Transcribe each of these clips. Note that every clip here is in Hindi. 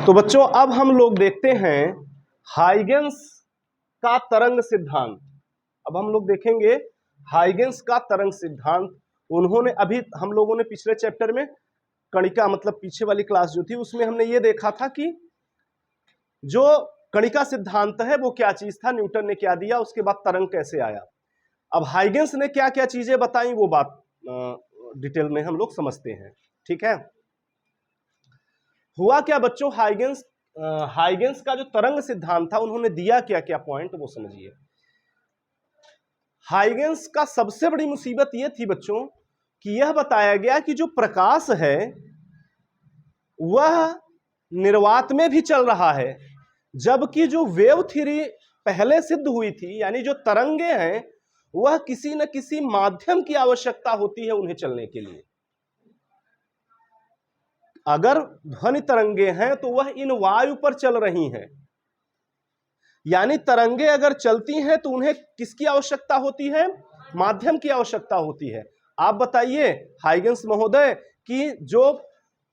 तो बच्चों अब हम लोग देखते हैं हाइगेंस का तरंग सिद्धांत। अब हम लोग देखेंगे हाइगेंस का तरंग सिद्धांत। उन्होंने अभी हम लोगों ने पिछले चैप्टर में कणिका मतलब पीछे वाली क्लास जो थी उसमें हमने ये देखा था कि जो कणिका सिद्धांत है वो क्या चीज था, न्यूटन ने क्या दिया, उसके बाद तरंग कैसे आया। अब हाइगेंस ने क्या क्या चीजें बताई वो बात डिटेल में हम लोग समझते हैं। ठीक है, हुआ क्या बच्चों, हाइगेंस का जो तरंग सिद्धांत था उन्होंने दिया क्या क्या पॉइंट वो समझिए। हाइगेंस का सबसे बड़ी मुसीबत यह थी बच्चों कि यह बताया गया कि जो प्रकाश है वह निर्वात में भी चल रहा है, जबकि जो वेव थ्योरी पहले सिद्ध हुई थी यानी जो तरंगे हैं वह किसी न किसी माध्यम की आवश्यकता होती है उन्हें चलने के लिए। अगर ध्वनि तरंगे हैं तो वह इन वायु पर चल रही हैं, यानी तरंगे अगर चलती हैं तो उन्हें किसकी आवश्यकता होती है, माध्यम की आवश्यकता होती है। आप बताइए हाइगेंस महोदय कि जो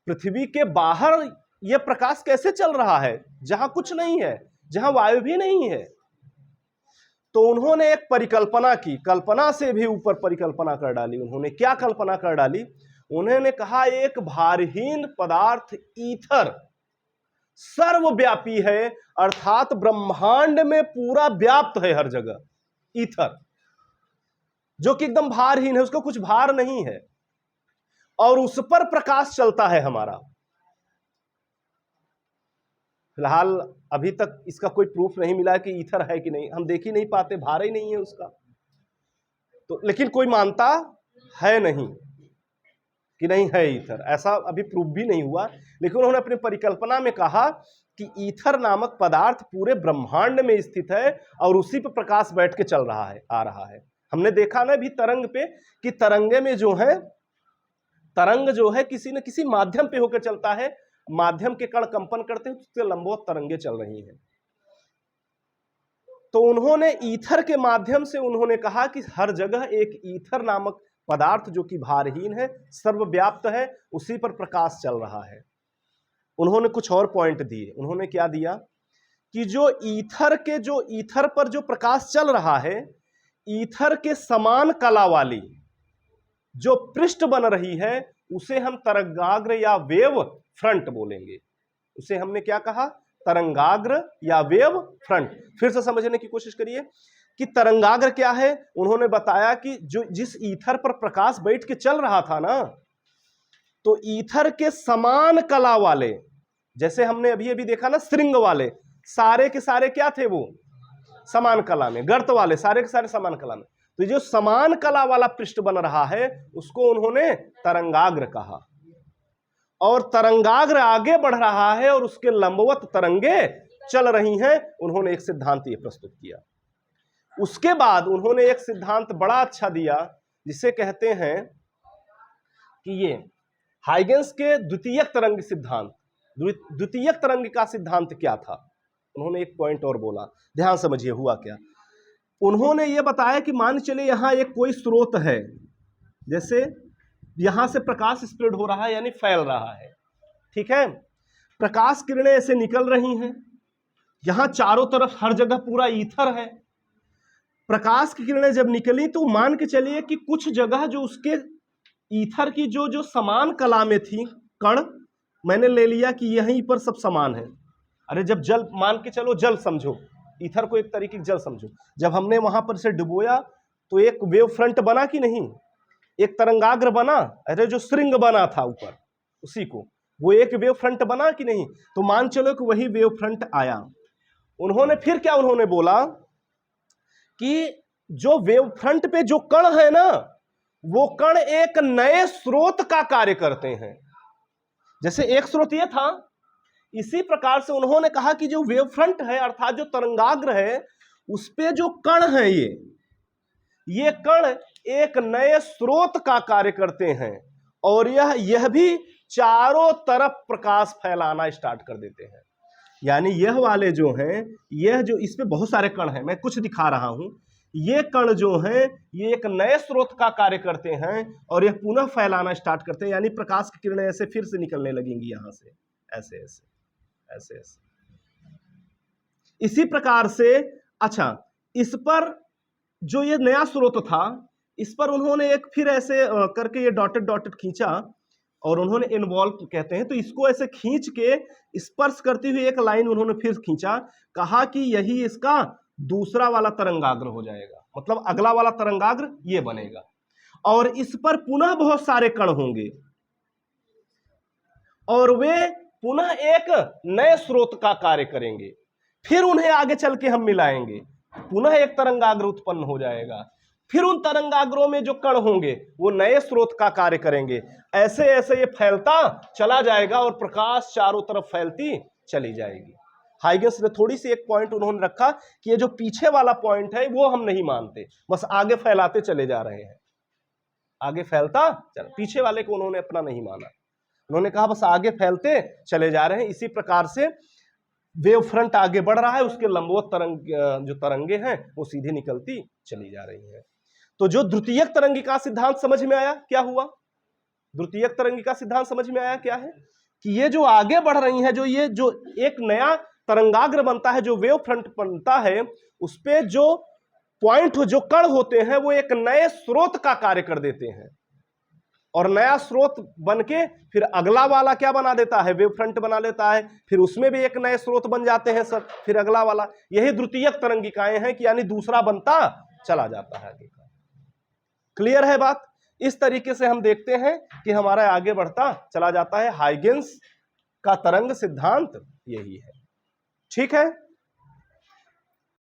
पृथ्वी के बाहर यह प्रकाश कैसे चल रहा है जहां कुछ नहीं है, जहां वायु भी नहीं है। तो उन्होंने एक परिकल्पना की, कल्पना से भी ऊपर परिकल्पना कर डाली। उन्होंने क्या कल्पना कर डाली, उन्होंने कहा एक भारहीन पदार्थ ईथर सर्वव्यापी है, अर्थात ब्रह्मांड में पूरा व्याप्त है हर जगह। ईथर जो कि एकदम भारहीन है, उसको कुछ भार नहीं है और उस पर प्रकाश चलता है हमारा। फिलहाल अभी तक इसका कोई प्रूफ नहीं मिला कि ईथर है कि नहीं, हम देख ही नहीं पाते, भार ही नहीं है उसका। तो लेकिन कोई मानता है नहीं कि नहीं है ईथर, ऐसा अभी प्रूफ भी नहीं हुआ। लेकिन उन्होंने अपनी परिकल्पना में कहा कि ईथर नामक पदार्थ पूरे ब्रह्मांड में स्थित है और उसी पर प्रकाश बैठ के चल रहा है, आ रहा है। हमने देखा ना भी तरंग पे कि तरंगे में जो है, तरंग जो है किसी न किसी माध्यम पे होकर चलता है, माध्यम के कण कंपन करते हैं, उससे लंबवत तरंगे चल रही हैं। तो उन्होंने ईथर के माध्यम से उन्होंने कहा कि हर जगह एक ईथर नामक पदार्थ जो कि भारहीन है, सर्वव्याप्त है, उसी पर प्रकाश चल रहा है। उन्होंने कुछ और पॉइंट दिए। उन्होंने क्या दिया कि जो ईथर पर जो प्रकाश चल रहा है, ईथर के समान कला वाली जो पृष्ठ बन रही है उसे हम तरंगाग्र या वेव फ्रंट बोलेंगे। उसे हमने क्या कहा, तरंगाग्र या वेव फ्रंट। फिर से समझने की कोशिश करिए कि तरंगाग्र क्या है। उन्होंने बताया कि जो जिस ईथर पर प्रकाश बैठ के चल रहा था ना, तो ईथर के समान कला वाले, जैसे हमने अभी अभी देखा ना श्रृंग वाले, सारे के सारे क्या थे, वो समान कला में, गर्त वाले सारे के सारे समान कला में। तो जो समान कला वाला पृष्ठ बन रहा है उसको उन्होंने तरंगाग्र कहा। और तरंगाग्र आगे बढ़ रहा है और उसके लंबवत तरंगे चल रही हैं। उन्होंने एक सिद्धांत ये प्रस्तुत किया। उसके बाद उन्होंने एक सिद्धांत बड़ा अच्छा दिया जिसे कहते हैं कि ये हाइगेंस के द्वितीयक तरंग सिद्धांत। द्वितीयक तरंग का सिद्धांत क्या था, उन्होंने एक पॉइंट और बोला, ध्यान समझिए हुआ क्या। उन्होंने ये बताया कि मान चले यहां एक कोई स्रोत है, जैसे यहां से प्रकाश स्प्रेड हो रहा है यानी फैल रहा है, ठीक है, प्रकाश किरणें ऐसे निकल रही हैं, यहां चारों तरफ हर जगह पूरा ईथर है। प्रकाश की किरणें जब निकली तो मान के चलिए कि कुछ जगह जो उसके ईथर की जो समान कला में थी कण, मैंने ले लिया कि यहीं पर सब समान है। अरे जब जल, मान के चलो जल समझो, ईथर को एक तरीके जल समझो, जब हमने वहां पर से डुबोया तो एक वेव फ्रंट बना कि नहीं, एक तरंगाग्र बना। अरे जो श्रृंग बना था ऊपर उसी को, वो एक वेव फ्रंट बना कि नहीं। तो मान चलो कि वही वेव फ्रंट आया। उन्होंने फिर क्या उन्होंने बोला कि जो वेव फ्रंट पे जो कण है ना, वो कण एक नए स्रोत का कार्य करते हैं। जैसे एक स्रोत ये था, इसी प्रकार से उन्होंने कहा कि जो वेव फ्रंट है अर्थात जो तरंगाग्र है उस पे जो कण है, ये कण एक नए स्रोत का कार्य करते हैं और यह भी चारों तरफ प्रकाश फैलाना स्टार्ट कर देते हैं। यानी यह वाले जो हैं, यह जो इस पे बहुत सारे कण हैं, मैं कुछ दिखा रहा हूं, ये कण जो हैं ये एक नए स्रोत का कार्य करते हैं और यह पुनः फैलाना स्टार्ट करते हैं, यानी प्रकाश की किरणें ऐसे फिर से निकलने लगेंगी यहां से, ऐसे ऐसे ऐसे ऐसे। इसी प्रकार से अच्छा, इस पर जो ये नया स्रोत था इस पर उन्होंने एक फिर ऐसे करके ये डॉटेड डॉटेड खींचा और उन्होंने इन्वॉल्व कहते हैं, तो इसको ऐसे खींच के स्पर्श करती हुई एक लाइन उन्होंने फिर खींचा, कहा कि यही इसका दूसरा वाला तरंगाग्र हो जाएगा, मतलब अगला वाला तरंगाग्र ये बनेगा और इस पर पुनः बहुत सारे कण होंगे और वे पुनः एक नए स्रोत का कार्य करेंगे, फिर उन्हें आगे चल के हम मिलाएंगे, पुनः एक तरंगाग्र उत्पन्न हो जाएगा, फिर उन तरंगाग्रों में जो कण होंगे वो नए स्रोत का कार्य करेंगे, ऐसे ऐसे ये फैलता चला जाएगा और प्रकाश चारों तरफ फैलती चली जाएगी। हाइगेंस ने थोड़ी सी एक पॉइंट उन्होंने रखा कि ये जो पीछे वाला पॉइंट है वो हम नहीं मानते, बस आगे फैलाते चले जा रहे हैं, आगे फैलता चल, पीछे वाले को उन्होंने अपना नहीं माना, उन्होंने कहा बस आगे फैलते चले जा रहे हैं। इसी प्रकार से वेव फ्रंट आगे बढ़ रहा है, उसके लंबवत तरंग जो तरंगे हैं वो सीधे निकलती चली जा रही हैं। तो जो द्वितीयक तरंगिका सिद्धांत समझ में आया, क्या हुआ? द्वितीयक तरंगिका सिद्धांत समझ में आया क्या है कि ये जो आगे बढ़ रही है, जो ये जो एक नया तरंगाग्र बनता है, जो वेव फ्रंट बनता है, उस पे जो पॉइंट जो कण होते हैं वो एक नए स्रोत का कार्य कर देते हैं और नया स्रोत बनके फिर अगला वाला क्या बना देता है, वेव फ्रंट बना लेता है, फिर उसमें भी एक नए स्रोत बन जाते हैं सब, फिर अगला वाला। यही द्वितीयक तरंगिकाएं हैं कि यानी दूसरा बनता चला जाता है आगे का। क्लियर है बात? इस तरीके से हम देखते हैं कि हमारा आगे बढ़ता चला जाता है। हाइगेंस का तरंग सिद्धांत यही है। ठीक है।